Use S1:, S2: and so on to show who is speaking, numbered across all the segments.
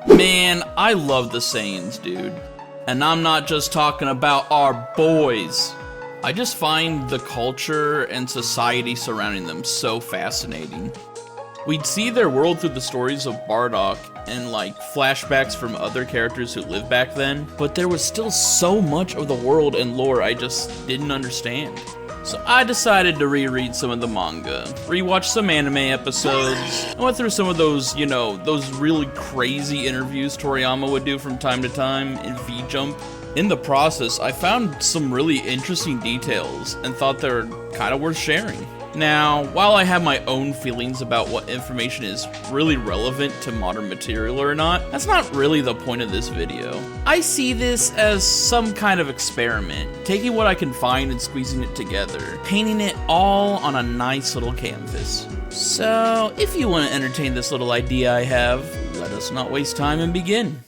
S1: Man, I love the Saiyans, dude. And I'm not just talking about our boys. I just find the culture and society surrounding them so fascinating. We'd see their world through the stories of Bardock and like flashbacks from other characters who lived back then, but there was still so much of the world and lore I just didn't understand. So I decided to reread some of the manga, rewatch some anime episodes. I went through some of those, those really crazy interviews Toriyama would do from time to time in V-Jump. In the process, I found some really interesting details and thought they were kind of worth sharing. Now, while I have my own feelings about what information is really relevant to modern material or not, that's not really the point of this video. I see this as some kind of experiment, taking what I can find and squeezing it together, painting it all on a nice little canvas. So, if you want to entertain this little idea I have, let us not waste time and begin.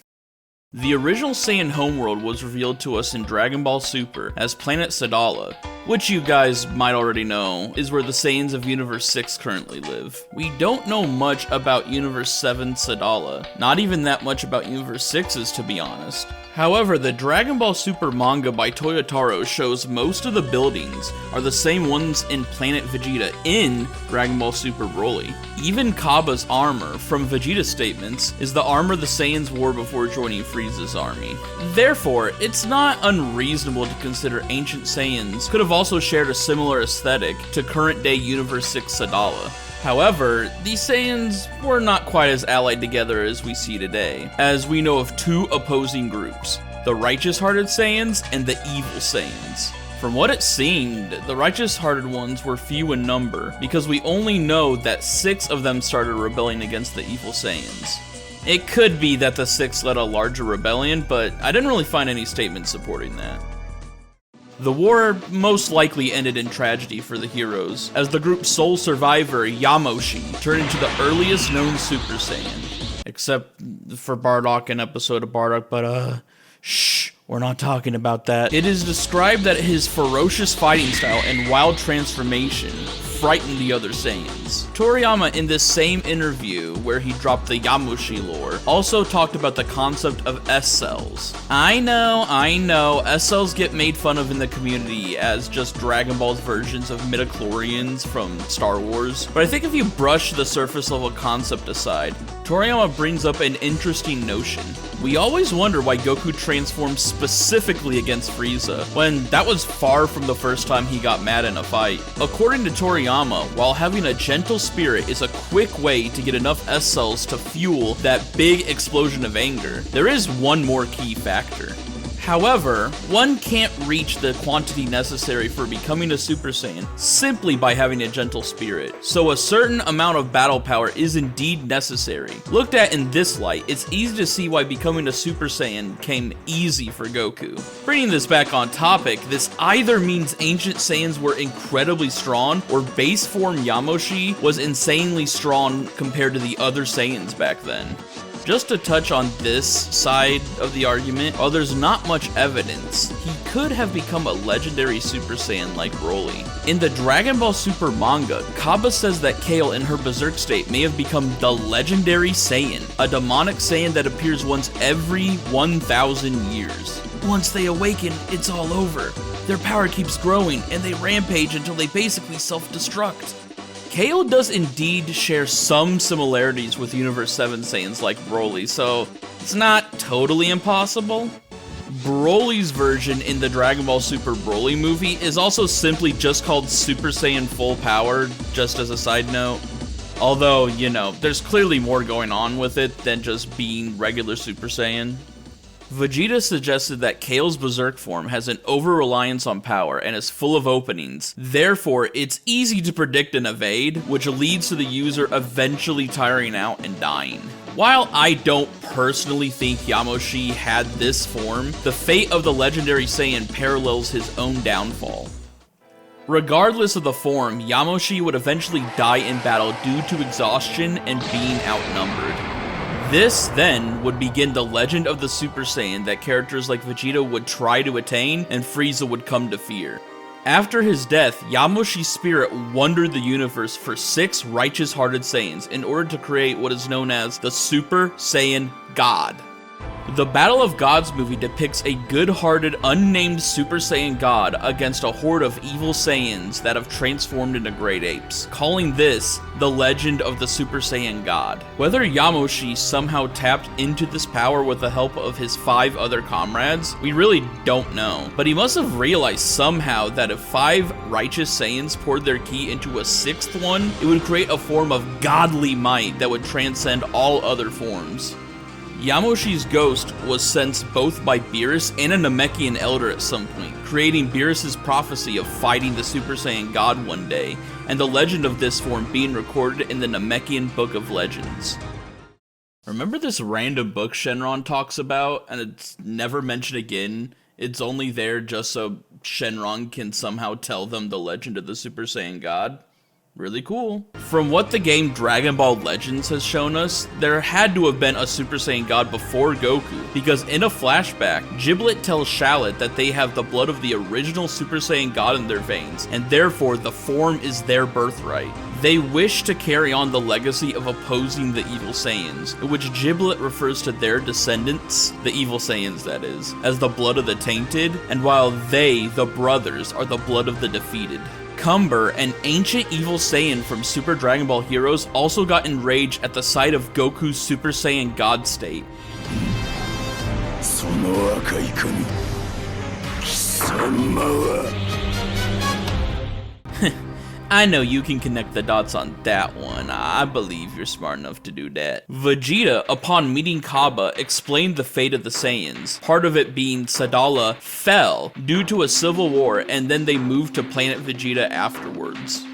S1: The original Saiyan homeworld was revealed to us in Dragon Ball Super as Planet Sadala, which you guys might already know is where the Saiyans of Universe 6 currently live. We don't know much about Universe 7 Sadala, not even that much about Universe 6's to be honest. However, the Dragon Ball Super manga by Toyotaro shows most of the buildings are the same ones in Planet Vegeta in Dragon Ball Super Broly. Even Cabba's armor, from Vegeta's statements, is the armor the Saiyans wore before joining Frieza's army. Therefore, it's not unreasonable to consider ancient Saiyans could have also shared a similar aesthetic to current-day Universe 6 Sadala. However, these Saiyans were not quite as allied together as we see today, as we know of two opposing groups, the Righteous-Hearted Saiyans and the Evil Saiyans. From what it seemed, the Righteous-Hearted ones were few in number, because we only know that 6 of them started rebelling against the Evil Saiyans. It could be that the 6 led a larger rebellion, but I didn't really find any statements supporting that. The war most likely ended in tragedy for the heroes, as the group's sole survivor, Yamoshi, turned into the earliest known Super Saiyan. Except for Bardock and episode of Bardock, but shh, we're not talking about that. It is described that his ferocious fighting style and wild transformation frightened the other Saiyans. Toriyama, in this same interview where he dropped the Yamoshi lore, also talked about the concept of S-cells. I know, S-cells get made fun of in the community as just Dragon Ball's versions of midichlorians from Star Wars, but I think if you brush the surface level concept aside, Toriyama brings up an interesting notion. We always wonder why Goku transformed specifically against Frieza, when that was far from the first time he got mad in a fight. According to Toriyama, while having a gentle spirit is a quick way to get enough S-cells to fuel that big explosion of anger, there is one more key factor. However, one can't reach the quantity necessary for becoming a Super Saiyan simply by having a gentle spirit, so a certain amount of battle power is indeed necessary. Looked at in this light, it's easy to see why becoming a Super Saiyan came easy for Goku. Bringing this back on topic, this either means ancient Saiyans were incredibly strong, or base form Yamoshi was insanely strong compared to the other Saiyans back then. Just to touch on this side of the argument, while there's not much evidence, he could have become a legendary Super Saiyan like Broly. In the Dragon Ball Super manga, Cabba says that Kale in her Berserk state may have become the legendary Saiyan, a demonic Saiyan that appears once every 1,000 years. Once they awaken, it's all over. Their power keeps growing, and they rampage until they basically self-destruct. Kale does indeed share some similarities with Universe 7 Saiyans like Broly, so it's not totally impossible. Broly's version in the Dragon Ball Super Broly movie is also simply just called Super Saiyan Full Power, just as a side note. Although, there's clearly more going on with it than just being regular Super Saiyan. Vegeta suggested that Kale's Berserk form has an over-reliance on power and is full of openings. Therefore, it's easy to predict and evade, which leads to the user eventually tiring out and dying. While I don't personally think Yamoshi had this form, the fate of the legendary Saiyan parallels his own downfall. Regardless of the form, Yamoshi would eventually die in battle due to exhaustion and being outnumbered. This, then, would begin the legend of the Super Saiyan that characters like Vegeta would try to attain and Frieza would come to fear. After his death, Yamoshi's spirit wandered the universe for 6 righteous-hearted Saiyans in order to create what is known as the Super Saiyan God. The Battle of Gods movie depicts a good-hearted, unnamed Super Saiyan God against a horde of evil Saiyans that have transformed into great apes, calling this the legend of the Super Saiyan God. Whether Yamoshi somehow tapped into this power with the help of his 5 other comrades, we really don't know. But he must have realized somehow that if 5 righteous Saiyans poured their ki into a 6th one, it would create a form of godly might that would transcend all other forms. Yamoshi's ghost was sensed both by Beerus and a Namekian elder at some point, creating Beerus' prophecy of fighting the Super Saiyan God one day, and the legend of this form being recorded in the Namekian Book of Legends. Remember this random book Shenron talks about, and it's never mentioned again? It's only there just so Shenron can somehow tell them the legend of the Super Saiyan God? Really cool. From what the game Dragon Ball Legends has shown us, there had to have been a Super Saiyan God before Goku, because in a flashback, Giblet tells Shallot that they have the blood of the original Super Saiyan God in their veins, and therefore the form is their birthright. They wish to carry on the legacy of opposing the evil Saiyans, in which Giblet refers to their descendants, the evil Saiyans that is, as the blood of the tainted, and while they, the brothers, are the blood of the defeated. Cumber, an ancient evil Saiyan from Super Dragon Ball Heroes, also got enraged at the sight of Goku's Super Saiyan God state. I know you can connect the dots on that one. I believe you're smart enough to do that. Vegeta, upon meeting Kaba, explained the fate of the Saiyans, part of it being Sadala fell due to a civil war, and then they moved to Planet Vegeta afterwards.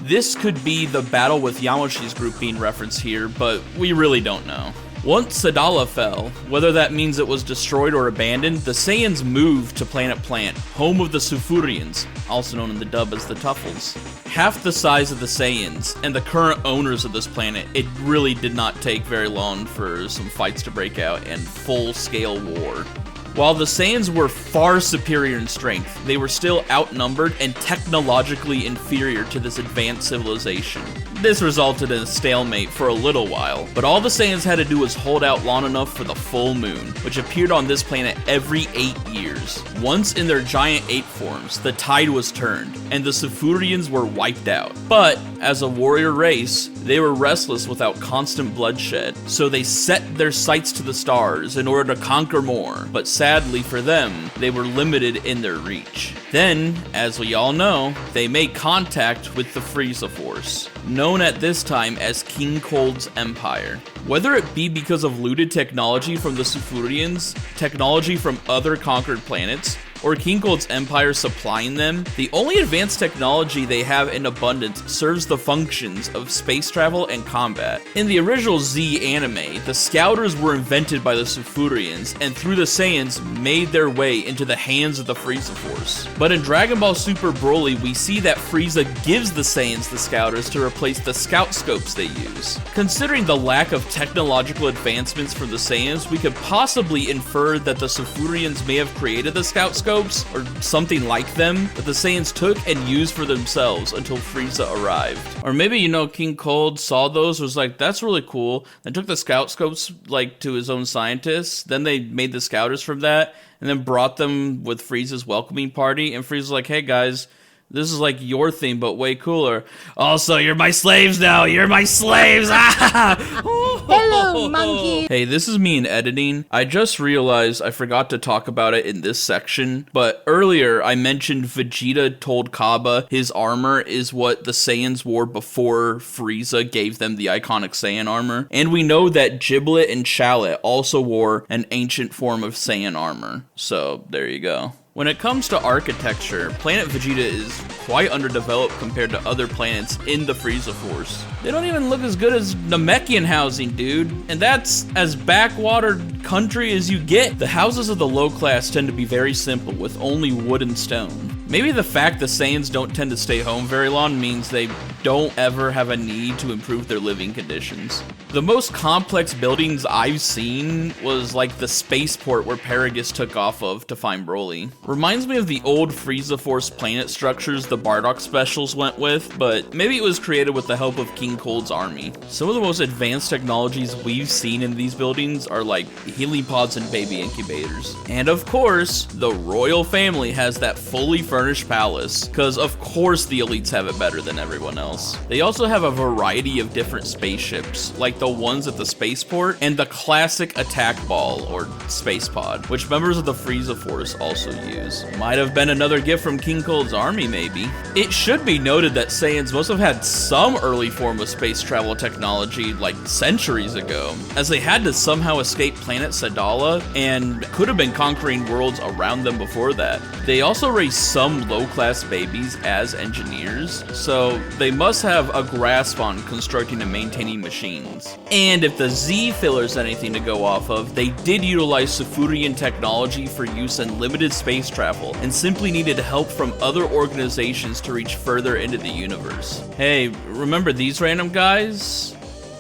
S1: This could be the battle with Yamoshi's group being referenced here, but we really don't know. Once Sadala fell, whether that means it was destroyed or abandoned, the Saiyans moved to Planet Plant, home of the Sufurians, also known in the dub as the Tuffles. Half the size of the Saiyans, and the current owners of this planet, it really did not take very long for some fights to break out and full-scale war. While the Saiyans were far superior in strength, they were still outnumbered and technologically inferior to this advanced civilization. This resulted in a stalemate for a little while, but all the Saiyans had to do was hold out long enough for the full moon, which appeared on this planet every 8 years. Once in their giant ape forms, the tide was turned, and the Sufurians were wiped out. But, as a warrior race, they were restless without constant bloodshed, so they set their sights to the stars in order to conquer more, but sadly for them, they were limited in their reach. Then, as we all know, they made contact with the Frieza Force, known at this time as King Cold's Empire. Whether it be because of looted technology from the Sufurians, technology from other conquered planets, or King Cold's Empire supplying them, the only advanced technology they have in abundance serves the functions of space travel and combat. In the original Z anime, the Scouters were invented by the Sufurians, and through the Saiyans made their way into the hands of the Frieza Force. But in Dragon Ball Super Broly, we see that Frieza gives the Saiyans the Scouters to replace the Scout Scopes they use. Considering the lack of technological advancements for the Saiyans, we could possibly infer that the Sufurians may have created the Scout Scopes, or something like them, that the Saiyans took and used for themselves until Frieza arrived. Or maybe, King Cold saw those, was like, that's really cool, and took the Scout Scopes, to his own scientists, then they made the Scouters from that, and then brought them with Frieza's welcoming party, and Frieza's like, hey guys, this is like your theme, but way cooler. Also, you're my slaves now! You're my slaves!
S2: Hello, monkey!
S1: Hey, this is me in editing. I just realized I forgot to talk about it in this section, but earlier I mentioned Vegeta told Kaba his armor is what the Saiyans wore before Frieza gave them the iconic Saiyan armor. And we know that Giblet and Shallot also wore an ancient form of Saiyan armor. So, there you go. When it comes to architecture, Planet Vegeta is quite underdeveloped compared to other planets in the Frieza Force. They don't even look as good as Namekian housing, dude. And that's as backwater country as you get. The houses of the low class tend to be very simple, with only wood and stone. Maybe the fact the Saiyans don't tend to stay home very long means they don't ever have a need to improve their living conditions. The most complex buildings I've seen was like the spaceport where Paragus took off of to find Broly. Reminds me of the old Frieza Force planet structures the Bardock specials went with, but maybe it was created with the help of King Cold's army. Some of the most advanced technologies we've seen in these buildings are like healing pods and baby incubators. And of course, the royal family has that fully furnished palace, because of course the elites have it better than everyone else. They also have a variety of different spaceships, like the ones at the spaceport and the classic attack ball or space pod, which members of the Frieza Force also use. Might have been another gift from King Cold's army, maybe. It should be noted that Saiyans must have had some early form of space travel technology like centuries ago, as they had to somehow escape planet Sadala and could have been conquering worlds around them before that. They also raised some low-class babies as engineers, so they must have a grasp on constructing and maintaining machines. And if the Z filler's anything to go off of, they did utilize Sufurian technology for use in limited space travel, and simply needed help from other organizations to reach further into the universe. Hey, remember these random guys?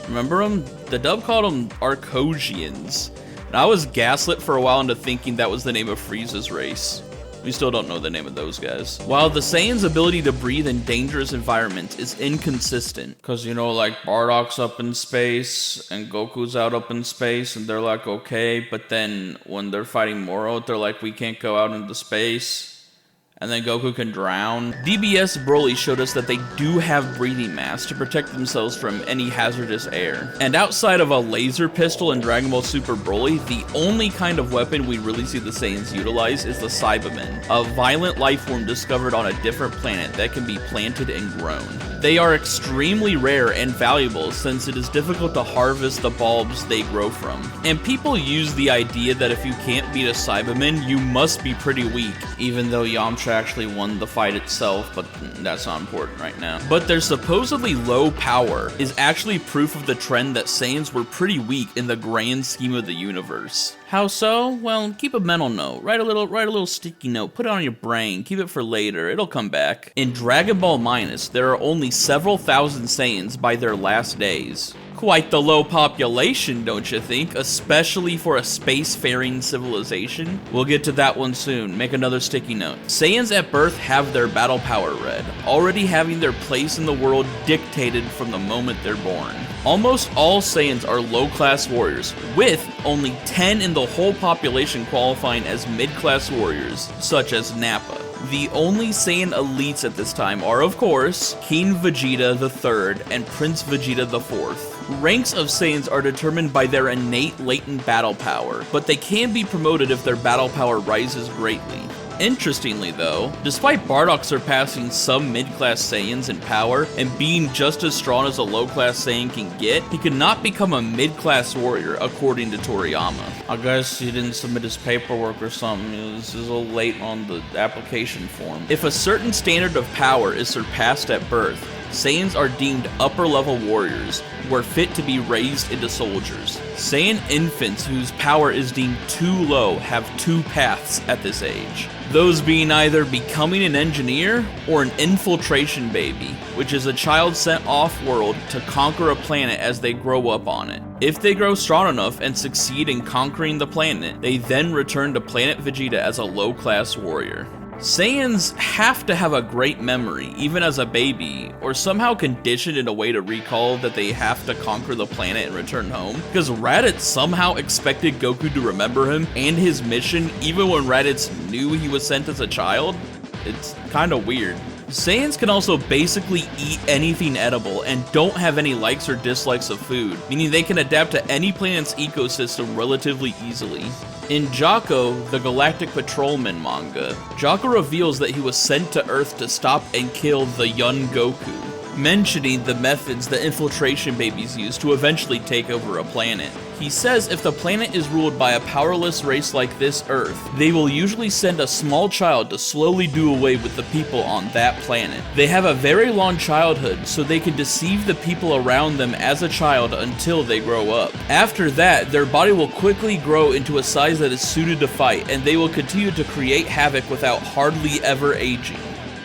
S1: Remember them? The dub called them Arcosians, and I was gaslit for a while into thinking that was the name of Frieza's race. We still don't know the name of those guys. While the Saiyans' ability to breathe in dangerous environments is inconsistent, because you know, like Bardock's up in space and Goku's out up in space and they're like, okay, but then when they're fighting Moro, they're like, we can't go out into space. And then Goku can drown. DBS Broly showed us that they do have breathing masks to protect themselves from any hazardous air. And outside of a laser pistol in Dragon Ball Super Broly, the only kind of weapon we really see the Saiyans utilize is the Cybermen, a violent life form discovered on a different planet that can be planted and grown. They are extremely rare and valuable since it is difficult to harvest the bulbs they grow from. And people use the idea that if you can't beat a Cyberman, you must be pretty weak, even though Yamcha actually won the fight itself, but that's not important right now. But their supposedly low power is actually proof of the trend that Saiyans were pretty weak in the grand scheme of the universe. How so? Well, keep a mental note. Write a little sticky note. Put it on your brain. Keep it for later. It'll come back. In Dragon Ball Minus, there are only several thousand Saiyans by their last days. Quite the low population, don't you think? Especially for a spacefaring civilization? We'll get to that one soon. Make another sticky note. Saiyans at birth have their battle power read, already having their place in the world dictated from the moment they're born. Almost all Saiyans are low-class warriors, with only 10 in the whole population qualifying as mid-class warriors, such as Nappa. The only Saiyan elites at this time are, of course, King Vegeta III and Prince Vegeta IV. Ranks of Saiyans are determined by their innate latent battle power, but they can be promoted if their battle power rises greatly. Interestingly though, despite Bardock surpassing some mid-class Saiyans in power and being just as strong as a low-class Saiyan can get, he could not become a mid-class warrior according to Toriyama. I guess he didn't submit his paperwork or something. This is a little late on the application form. If a certain standard of power is surpassed at birth, Saiyans are deemed upper-level warriors, who are fit to be raised into soldiers. Saiyan infants whose power is deemed too low have two paths at this age. Those being either becoming an engineer or an infiltration baby, which is a child sent off-world to conquer a planet as they grow up on it. If they grow strong enough and succeed in conquering the planet, they then return to Planet Vegeta as a low-class warrior. Saiyans have to have a great memory, even as a baby, or somehow conditioned in a way to recall that they have to conquer the planet and return home, because Raditz somehow expected Goku to remember him and his mission even when Raditz knew he was sent as a child. It's kinda weird. Saiyans can also basically eat anything edible and don't have any likes or dislikes of food, meaning they can adapt to any planet's ecosystem relatively easily. In Jocko, the Galactic Patrolman manga, Jocko reveals that he was sent to Earth to stop and kill the young Goku, mentioning the methods the infiltration babies use to eventually take over a planet. He says if the planet is ruled by a powerless race like this Earth, they will usually send a small child to slowly do away with the people on that planet. They have a very long childhood, so they can deceive the people around them as a child until they grow up. After that, their body will quickly grow into a size that is suited to fight, and they will continue to create havoc without hardly ever aging.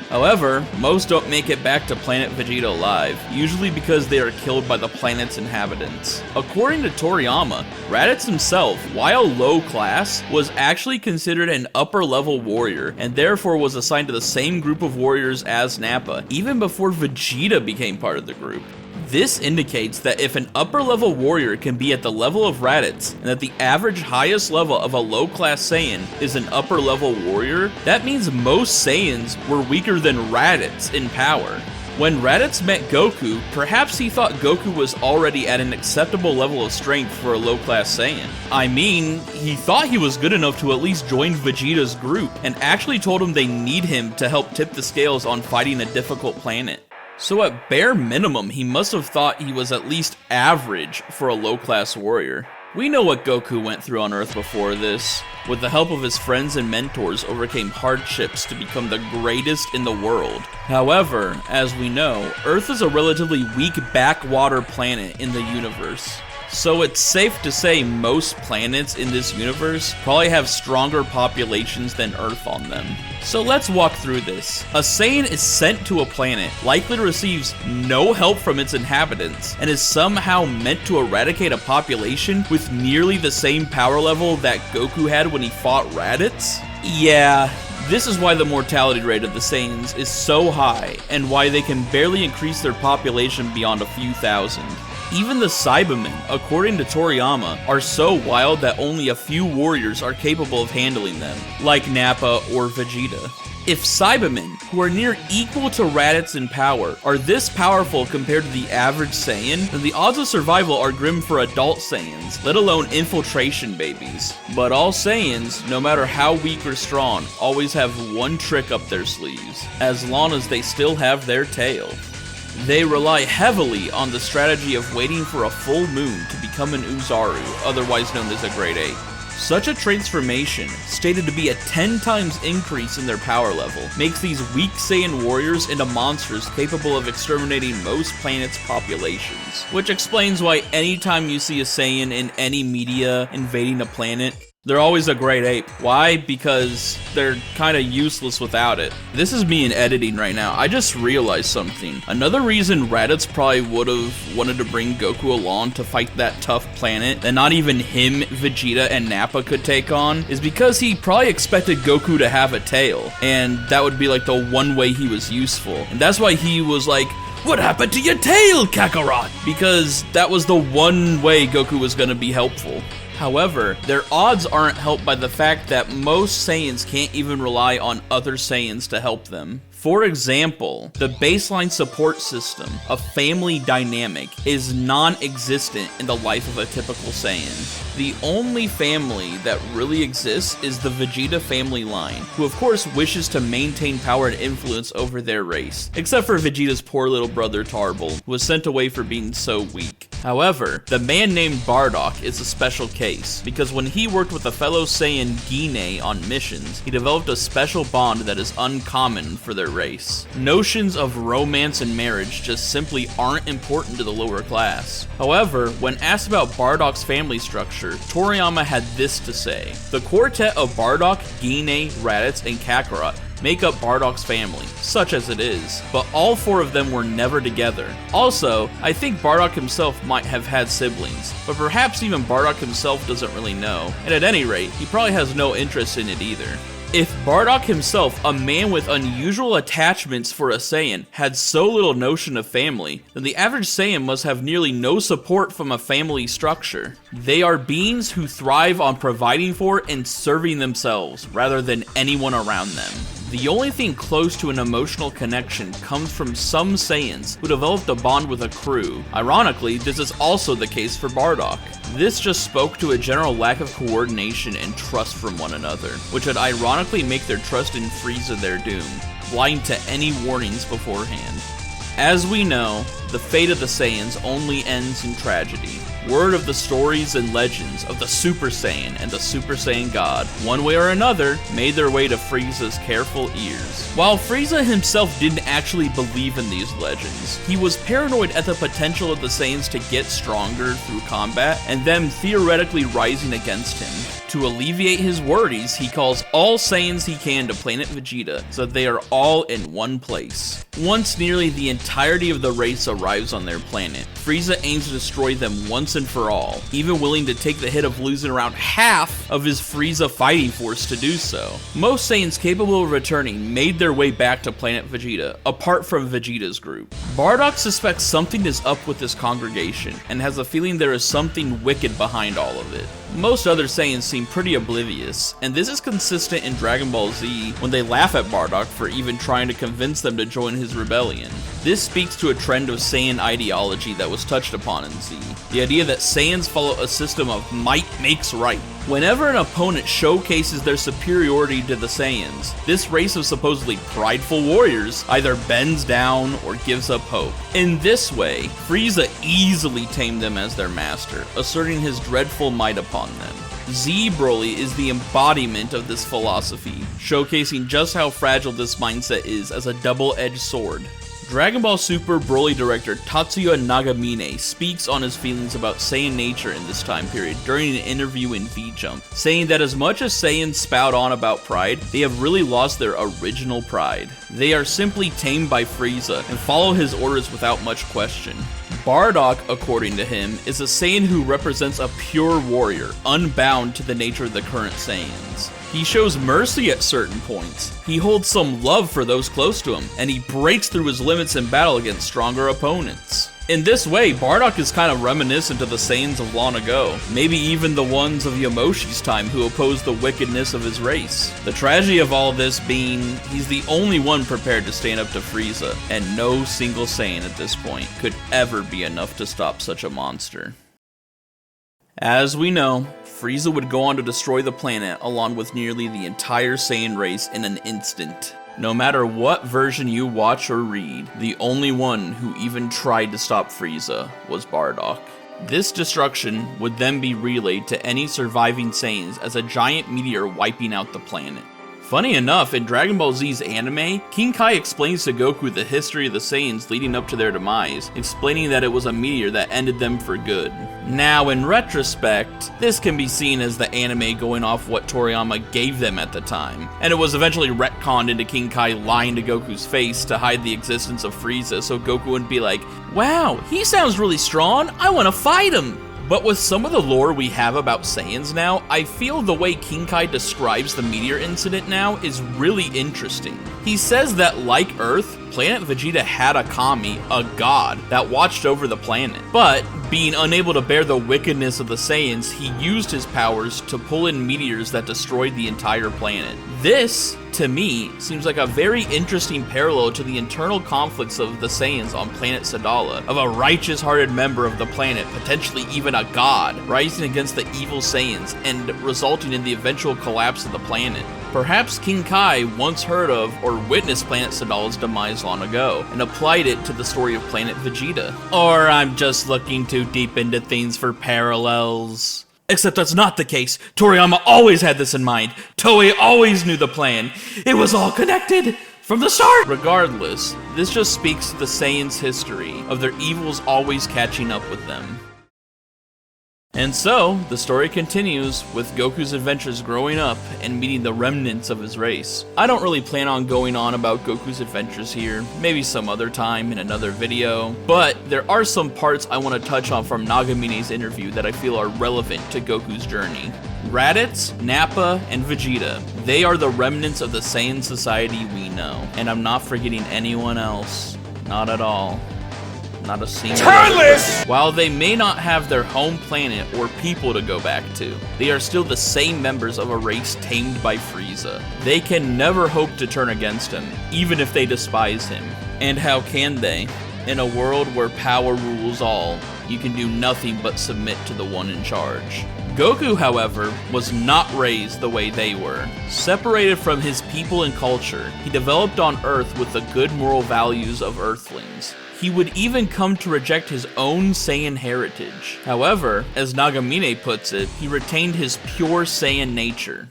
S1: However, most don't make it back to planet Vegeta alive, usually because they are killed by the planet's inhabitants. According to Toriyama, Raditz himself, while low class, was actually considered an upper level warrior, and therefore was assigned to the same group of warriors as Nappa, even before Vegeta became part of the group. This indicates that if an upper level warrior can be at the level of Raditz, and that the average highest level of a low class Saiyan is an upper level warrior, that means most Saiyans were weaker than Raditz in power. When Raditz met Goku, perhaps he thought Goku was already at an acceptable level of strength for a low class Saiyan. I mean, he thought he was good enough to at least join Vegeta's group, and actually told him they need him to help tip the scales on fighting a difficult planet. So at bare minimum, he must have thought he was at least average for a low-class warrior. We know what Goku went through on Earth before this. With the help of his friends and mentors, overcame hardships to become the greatest in the world. However, as we know, Earth is a relatively weak backwater planet in the universe. So it's safe to say most planets in this universe probably have stronger populations than Earth on them. So let's walk through this. A Saiyan is sent to a planet, likely receives no help from its inhabitants, and is somehow meant to eradicate a population with nearly the same power level that Goku had when he fought Raditz? Yeah, this is why the mortality rate of the Saiyans is so high, and why they can barely increase their population beyond a few thousand. Even the Cybermen, according to Toriyama, are so wild that only a few warriors are capable of handling them, like Nappa or Vegeta. If Cybermen, who are near equal to Raditz in power, are this powerful compared to the average Saiyan, then the odds of survival are grim for adult Saiyans, let alone infiltration babies. But all Saiyans, no matter how weak or strong, always have one trick up their sleeves, as long as they still have their tail. They rely heavily on the strategy of waiting for a full moon to become an Uzaru, otherwise known as a Grade 8. Such a transformation, stated to be a 10 times increase in their power level, makes these weak Saiyan warriors into monsters capable of exterminating most planets' populations. Which explains why anytime you see a Saiyan in any media invading a planet, they're always a Grade 8. Why? Because they're kinda useless without it. This is me in editing right now. I just realized something. Another reason Raditz probably would've wanted to bring Goku along to fight that tough planet that not even him, Vegeta, and Nappa could take on is because he probably expected Goku to have a tail. And that would be like the one way he was useful. And that's why he was like, "What happened to your tail, Kakarot?" Because that was the one way Goku was gonna be helpful. However, their odds aren't helped by the fact that most Saiyans can't even rely on other Saiyans to help them. For example, the baseline support system, a family dynamic, is non-existent in the life of a typical Saiyan. The only family that really exists is the Vegeta family line, who of course wishes to maintain power and influence over their race, except for Vegeta's poor little brother Tarbal, who was sent away for being so weak. However, the man named Bardock is a special case, because when he worked with a fellow Saiyan Gine on missions, he developed a special bond that is uncommon for their race. Notions of romance and marriage just simply aren't important to the lower class. However, when asked about Bardock's family structure, Toriyama had this to say: "The quartet of Bardock, Gine, Raditz, and Kakarot make up Bardock's family, such as it is, but all four of them were never together. Also, I think Bardock himself might have had siblings, but perhaps even Bardock himself doesn't really know, and at any rate, he probably has no interest in it either." If Bardock himself, a man with unusual attachments for a Saiyan, had so little notion of family, then the average Saiyan must have nearly no support from a family structure. They are beings who thrive on providing for and serving themselves, rather than anyone around them. The only thing close to an emotional connection comes from some Saiyans who developed a bond with a crew. Ironically, this is also the case for Bardock. This just spoke to a general lack of coordination and trust from one another, which would ironically make their trust in Frieza their doom, blind to any warnings beforehand. As we know, the fate of the Saiyans only ends in tragedy. Word of the stories and legends of the Super Saiyan and the Super Saiyan God, one way or another, made their way to Frieza's careful ears. While Frieza himself didn't actually believe in these legends, he was paranoid at the potential of the Saiyans to get stronger through combat, and them theoretically rising against him. To alleviate his worries, he calls all Saiyans he can to planet Vegeta, so that they are all in one place. Once nearly the entirety of the race arrives on their planet, Frieza aims to destroy them once and for all, even willing to take the hit of losing around half of his Frieza fighting force to do so. Most Saiyans capable of returning made their way back to planet Vegeta, apart from Vegeta's group. Bardock suspects something is up with this congregation, and has a feeling there is something wicked behind all of it. Most other Saiyans seem pretty oblivious, and this is consistent in Dragon Ball Z when they laugh at Bardock for even trying to convince them to join his rebellion. This speaks to a trend of Saiyan ideology that was touched upon in Z. The idea that Saiyans follow a system of might makes right. Whenever an opponent showcases their superiority to the Saiyans, this race of supposedly prideful warriors either bends down or gives up hope. In this way, Frieza easily tamed them as their master, asserting his dreadful might upon them. Z Broly is the embodiment of this philosophy, showcasing just how fragile this mindset is as a double-edged sword. Dragon Ball Super Broly director Tatsuya Nagamine speaks on his feelings about Saiyan nature in this time period during an interview in V-Jump, saying that as much as Saiyans spout on about pride, they have really lost their original pride. They are simply tamed by Frieza and follow his orders without much question. Bardock, according to him, is a Saiyan who represents a pure warrior, unbound to the nature of the current Saiyans. He shows mercy at certain points, he holds some love for those close to him, and he breaks through his limits in battle against stronger opponents. In this way, Bardock is kind of reminiscent of the Saiyans of long ago, maybe even the ones of Yamoshi's time who opposed the wickedness of his race. The tragedy of all this being, he's the only one prepared to stand up to Frieza, and no single Saiyan at this point could ever be enough to stop such a monster. As we know, Frieza would go on to destroy the planet along with nearly the entire Saiyan race in an instant. No matter what version you watch or read, the only one who even tried to stop Frieza was Bardock. This destruction would then be relayed to any surviving Saiyans as a giant meteor wiping out the planet. Funny enough, in Dragon Ball Z's anime, King Kai explains to Goku the history of the Saiyans leading up to their demise, explaining that it was a meteor that ended them for good. Now, in retrospect, this can be seen as the anime going off what Toriyama gave them at the time, and it was eventually retconned into King Kai lying to Goku's face to hide the existence of Frieza so Goku wouldn't be like, "Wow, he sounds really strong, I want to fight him!" But with some of the lore we have about Saiyans now, I feel the way King Kai describes the meteor incident now is really interesting. He says that, like Earth, planet Vegeta had a kami, a god, that watched over the planet. But, being unable to bear the wickedness of the Saiyans, he used his powers to pull in meteors that destroyed the entire planet. This, to me, seems like a very interesting parallel to the internal conflicts of the Saiyans on planet Sadala, of a righteous-hearted member of the planet, potentially even a god, rising against the evil Saiyans and resulting in the eventual collapse of the planet. Perhaps King Kai once heard of or witnessed planet Sadala's demise long ago, and applied it to the story of planet Vegeta. Or I'm just looking too deep into things for parallels. Except that's not the case. Toriyama always had this in mind. Toei always knew the plan. It was all connected from the start! Regardless, this just speaks to the Saiyans' history of their evils always catching up with them. And so, the story continues with Goku's adventures growing up and meeting the remnants of his race. I don't really plan on going on about Goku's adventures here, maybe some other time in another video, but there are some parts I want to touch on from Nagamine's interview that I feel are relevant to Goku's journey. Raditz, Nappa, and Vegeta, they are the remnants of the Saiyan society we know, and I'm not forgetting anyone else, not at all. Not a single one. While they may not have their home planet or people to go back to, they are still the same members of a race tamed by Frieza. They can never hope to turn against him, even if they despise him. And how can they? In a world where power rules all, you can do nothing but submit to the one in charge. Goku, however, was not raised the way they were. Separated from his people and culture, he developed on Earth with the good moral values of Earthlings. He would even come to reject his own Saiyan heritage. However, as Nagamine puts it, he retained his pure Saiyan nature.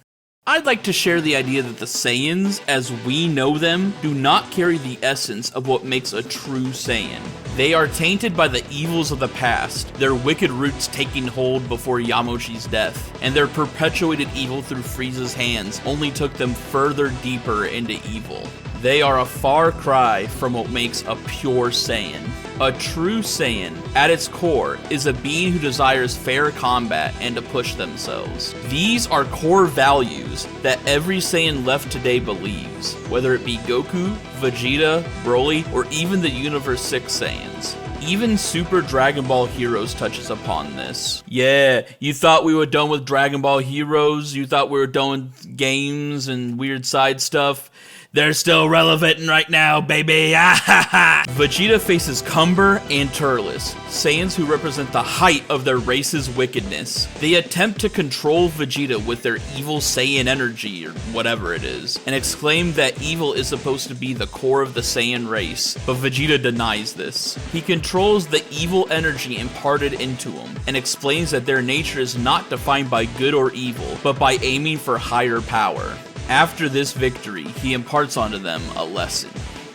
S1: I'd like to share the idea that the Saiyans, as we know them, do not carry the essence of what makes a true Saiyan. They are tainted by the evils of the past, their wicked roots taking hold before Yamauchi's death, and their perpetuated evil through Frieza's hands only took them further deeper into evil. They are a far cry from what makes a pure Saiyan. A true Saiyan, at its core, is a being who desires fair combat and to push themselves. These are core values that every Saiyan left today believes, whether it be Goku, Vegeta, Broly, or even the Universe 6 Saiyans. Even Super Dragon Ball Heroes touches upon this. Yeah, you thought we were done with Dragon Ball Heroes? You thought we were done with games and weird side stuff? They're still relevant right now, baby. Vegeta faces Cumber and Turles, Saiyans who represent the height of their race's wickedness. They attempt to control Vegeta with their evil Saiyan energy, or whatever it is, and exclaim that evil is supposed to be the core of the Saiyan race, but Vegeta denies this. He controls the evil energy imparted into him, and explains that their nature is not defined by good or evil, but by aiming for higher power. After this victory, he imparts onto them a lesson.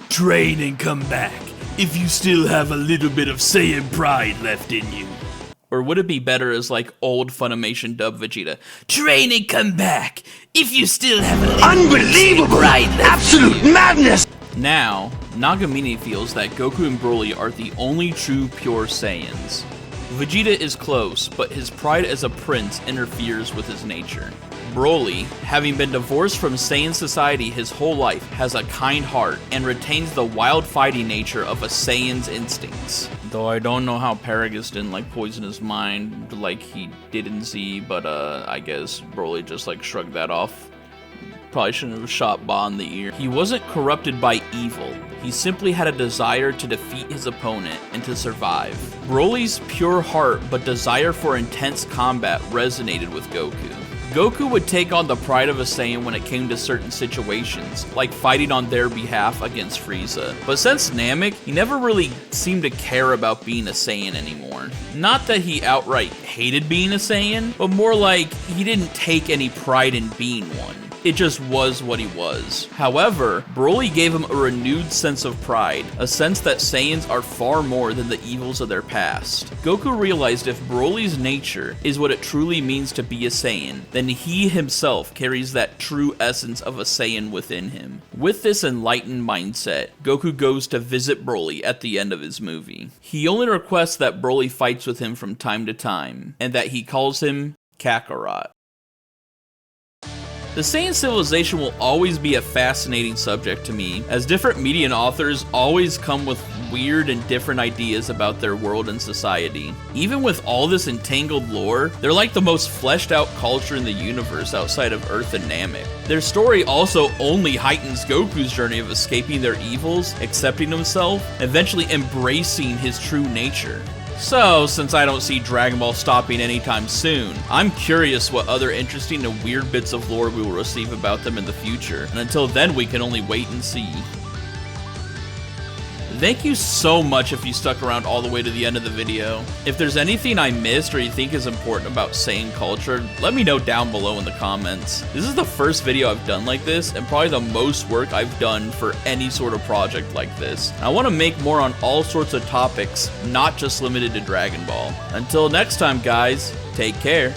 S1: Train and come back, if you still have a little bit of Saiyan pride left in you. Or would it be better as like old Funimation dub Vegeta? Train and come back, if you still have a little
S2: Unbelievable!
S1: bit of pride left
S2: Absolute
S1: in you.
S2: madness!
S1: Now, Nagamine feels that Goku and Broly are the only true pure Saiyans. Vegeta is close, but his pride as a prince interferes with his nature. Broly, having been divorced from Saiyan society his whole life, has a kind heart and retains the wild fighting nature of a Saiyan's instincts. Though I don't know how Paragus didn't like poison his mind like he did in Z, but I guess Broly just like shrugged that off. Probably shouldn't have shot Ba in the ear. He wasn't corrupted by evil. He simply had a desire to defeat his opponent and to survive. Broly's pure heart but desire for intense combat resonated with Goku. Goku would take on the pride of a Saiyan when it came to certain situations, like fighting on their behalf against Frieza. But since Namek, he never really seemed to care about being a Saiyan anymore. Not that he outright hated being a Saiyan, but more like he didn't take any pride in being one. It just was what he was. However, Broly gave him a renewed sense of pride, a sense that Saiyans are far more than the evils of their past. Goku realized if Broly's nature is what it truly means to be a Saiyan, then he himself carries that true essence of a Saiyan within him. With this enlightened mindset, Goku goes to visit Broly at the end of his movie. He only requests that Broly fights with him from time to time, and that he calls him Kakarot. The Saiyan civilization will always be a fascinating subject to me, as different media and authors always come with weird and different ideas about their world and society. Even with all this entangled lore, they're like the most fleshed out culture in the universe outside of Earth and Namek. Their story also only heightens Goku's journey of escaping their evils, accepting himself, eventually embracing his true nature. So, since I don't see Dragon Ball stopping anytime soon, I'm curious what other interesting and weird bits of lore we will receive about them in the future, and until then we can only wait and see. Thank you so much if you stuck around all the way to the end of the video. If there's anything I missed or you think is important about Saiyan culture, let me know down below in the comments. This is the first video I've done like this, and probably the most work I've done for any sort of project like this. I want to make more on all sorts of topics, not just limited to Dragon Ball. Until next time guys, take care.